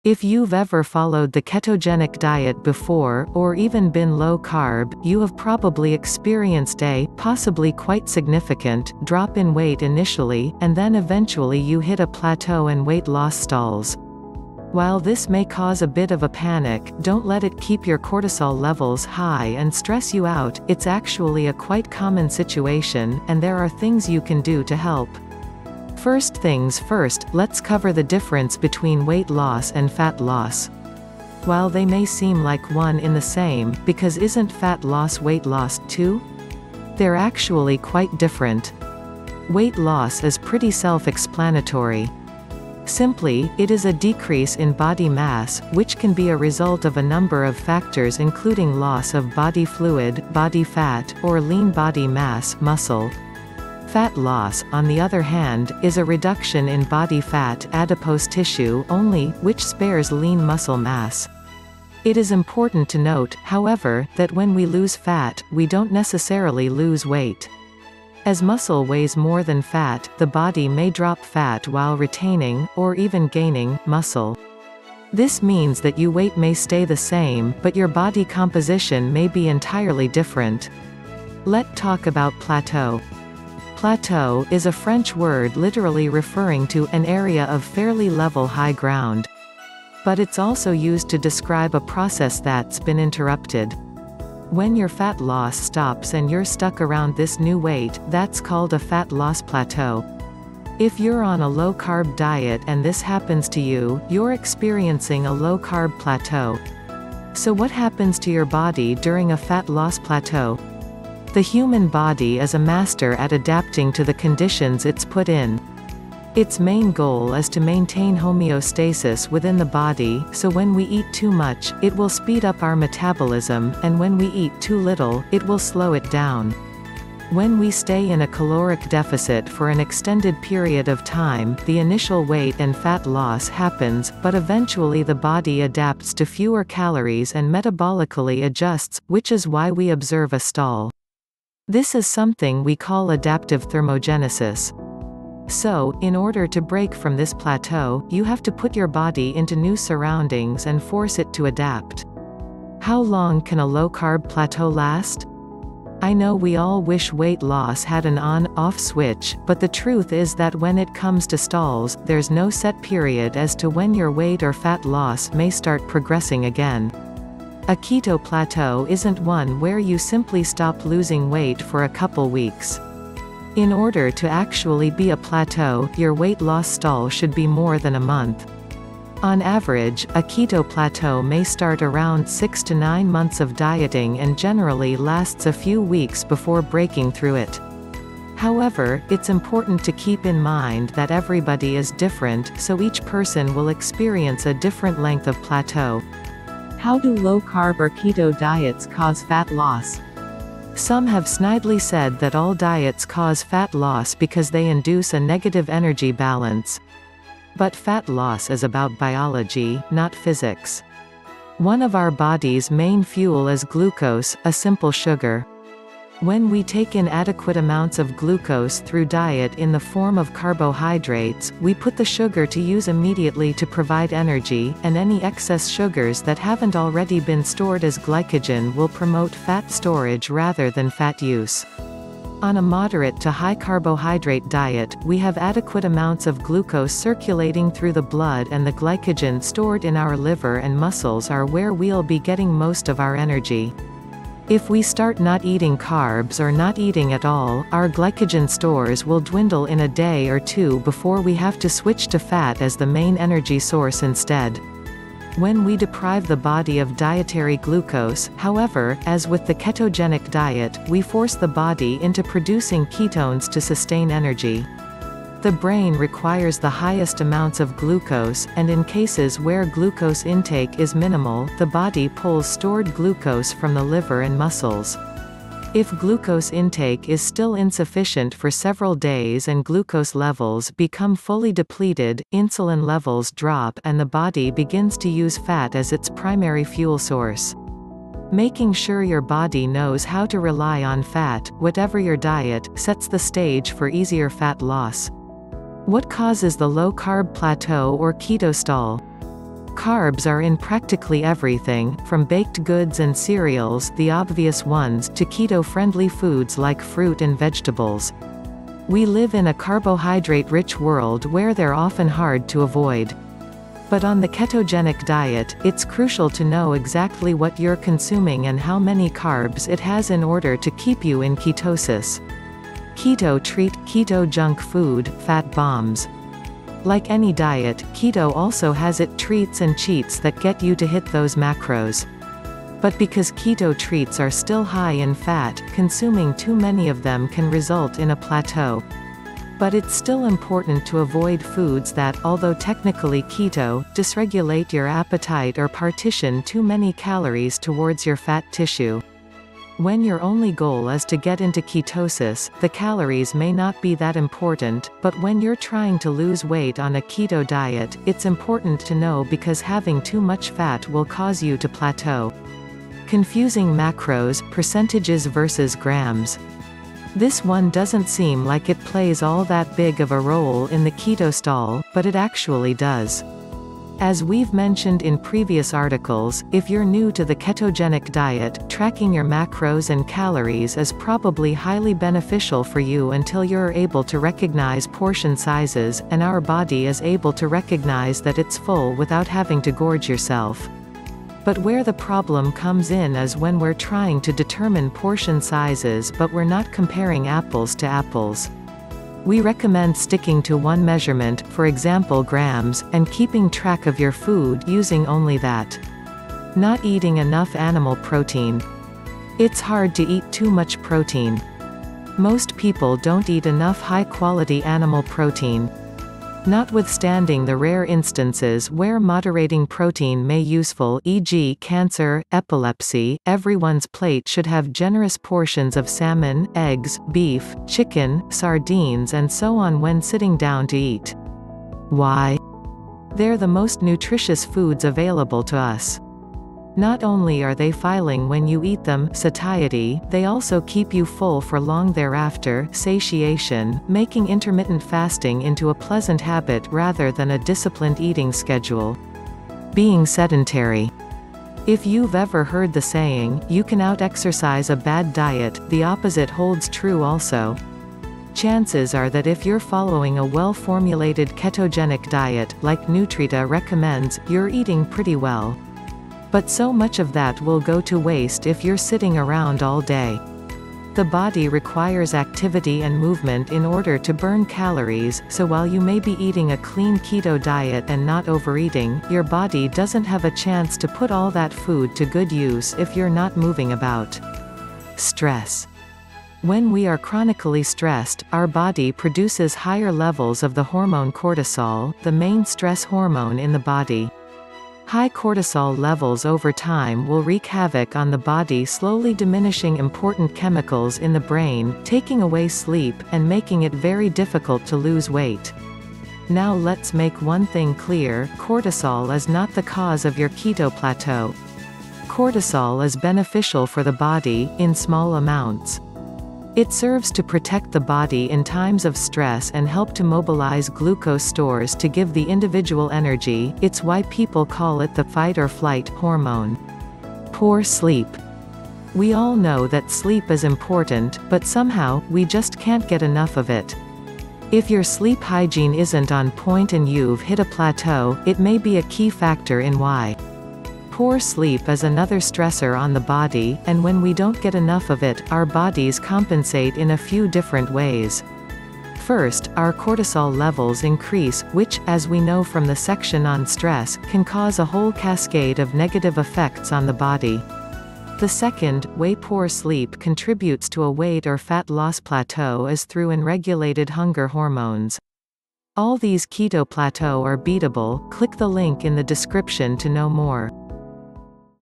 If you've ever followed the ketogenic diet before, or even been low-carb, you have probably experienced a, possibly quite significant, drop in weight initially, and then eventually you hit a plateau and weight loss stalls. While this may cause a bit of a panic, don't let it keep your cortisol levels high and stress you out. It's actually a quite common situation, and there are things you can do to help. First things first, let's cover the difference between weight loss and fat loss. While they may seem like one in the same, because isn't fat loss weight loss too? They're actually quite different. Weight loss is pretty self-explanatory. Simply, it is a decrease in body mass, which can be a result of a number of factors including loss of body fluid, body fat, or lean body mass, muscle. Fat loss, on the other hand, is a reduction in body fat, adipose tissue only, which spares lean muscle mass. It is important to note, however, that when we lose fat, we don't necessarily lose weight. As muscle weighs more than fat, the body may drop fat while retaining, or even gaining, muscle. This means that your weight may stay the same, but your body composition may be entirely different. Let's talk about plateau. Plateau is a French word literally referring to an area of fairly level high ground. But it's also used to describe a process that's been interrupted. When your fat loss stops and you're stuck around this new weight, that's called a fat loss plateau. If you're on a low-carb diet and this happens to you, you're experiencing a low-carb plateau. So what happens to your body during a fat loss plateau? The human body is a master at adapting to the conditions it's put in. Its main goal is to maintain homeostasis within the body, so when we eat too much, it will speed up our metabolism, and when we eat too little, it will slow it down. When we stay in a caloric deficit for an extended period of time, the initial weight and fat loss happens, but eventually the body adapts to fewer calories and metabolically adjusts, which is why we observe a stall. This is something we call adaptive thermogenesis. So, in order to break from this plateau, you have to put your body into new surroundings and force it to adapt. How long can a low-carb plateau last? I know we all wish weight loss had an on-off switch, but the truth is that when it comes to stalls, there's no set period as to when your weight or fat loss may start progressing again. A keto plateau isn't one where you simply stop losing weight for a couple weeks. In order to actually be a plateau, your weight loss stall should be more than a month. On average, a keto plateau may start around 6 to 9 months of dieting and generally lasts a few weeks before breaking through it. However, it's important to keep in mind that everybody is different, so each person will experience a different length of plateau. How do low-carb or keto diets cause fat loss? Some have snidely said that all diets cause fat loss because they induce a negative energy balance. But fat loss is about biology, not physics. One of our body's main fuel is glucose, a simple sugar. When we take in adequate amounts of glucose through diet in the form of carbohydrates, we put the sugar to use immediately to provide energy, and any excess sugars that haven't already been stored as glycogen will promote fat storage rather than fat use. On a moderate to high carbohydrate diet, we have adequate amounts of glucose circulating through the blood, and the glycogen stored in our liver and muscles are where we'll be getting most of our energy. If we start not eating carbs or not eating at all, our glycogen stores will dwindle in a day or two before we have to switch to fat as the main energy source instead. When we deprive the body of dietary glucose, however, as with the ketogenic diet, we force the body into producing ketones to sustain energy. The brain requires the highest amounts of glucose, and in cases where glucose intake is minimal, the body pulls stored glucose from the liver and muscles. If glucose intake is still insufficient for several days and glucose levels become fully depleted, insulin levels drop and the body begins to use fat as its primary fuel source. Making sure your body knows how to rely on fat, whatever your diet, sets the stage for easier fat loss. What causes the low-carb plateau or keto stall? Carbs are in practically everything, from baked goods and cereals, the obvious ones, to keto-friendly foods like fruit and vegetables. We live in a carbohydrate-rich world where they're often hard to avoid. But on the ketogenic diet, it's crucial to know exactly what you're consuming and how many carbs it has in order to keep you in ketosis. Keto treat, keto junk food, fat bombs. Like any diet, keto also has its treats and cheats that get you to hit those macros. But because keto treats are still high in fat, consuming too many of them can result in a plateau. But it's still important to avoid foods that, although technically keto, dysregulate your appetite or partition too many calories towards your fat tissue. When your only goal is to get into ketosis, the calories may not be that important, but when you're trying to lose weight on a keto diet, it's important to know because having too much fat will cause you to plateau. Confusing macros, percentages versus grams. This one doesn't seem like it plays all that big of a role in the keto stall, but it actually does. As we've mentioned in previous articles, if you're new to the ketogenic diet, tracking your macros and calories is probably highly beneficial for you until you're able to recognize portion sizes, and our body is able to recognize that it's full without having to gorge yourself. But where the problem comes in is when we're trying to determine portion sizes but we're not comparing apples to apples. We recommend sticking to one measurement, for example grams, and keeping track of your food using only that. Not eating enough animal protein. It's hard to eat too much protein. Most people don't eat enough high-quality animal protein. Notwithstanding the rare instances where moderating protein may be useful, e.g. cancer, epilepsy, everyone's plate should have generous portions of salmon, eggs, beef, chicken, sardines and so on when sitting down to eat. Why? They're the most nutritious foods available to us. Not only are they filling when you eat them, satiety, they also keep you full for long thereafter, satiation, making intermittent fasting into a pleasant habit rather than a disciplined eating schedule. Being sedentary. If you've ever heard the saying, you can out-exercise a bad diet, the opposite holds true also. Chances are that if you're following a well-formulated ketogenic diet, like Nutrita recommends, you're eating pretty well. But so much of that will go to waste if you're sitting around all day. The body requires activity and movement in order to burn calories, so while you may be eating a clean keto diet and not overeating, your body doesn't have a chance to put all that food to good use if you're not moving about. Stress. When we are chronically stressed, our body produces higher levels of the hormone cortisol, the main stress hormone in the body. High cortisol levels over time will wreak havoc on the body, slowly diminishing important chemicals in the brain, taking away sleep, and making it very difficult to lose weight. Now let's make one thing clear, cortisol is not the cause of your keto plateau. Cortisol is beneficial for the body, in small amounts. It serves to protect the body in times of stress and help to mobilize glucose stores to give the individual energy. It's why people call it the fight or flight hormone. Poor sleep. We all know that sleep is important, but somehow, we just can't get enough of it. If your sleep hygiene isn't on point and you've hit a plateau, it may be a key factor in why. Poor sleep is another stressor on the body, and when we don't get enough of it, our bodies compensate in a few different ways. First, our cortisol levels increase, which, as we know from the section on stress, can cause a whole cascade of negative effects on the body. The second way poor sleep contributes to a weight or fat loss plateau is through unregulated hunger hormones. All these keto plateau are beatable. Click the link in the description to know more.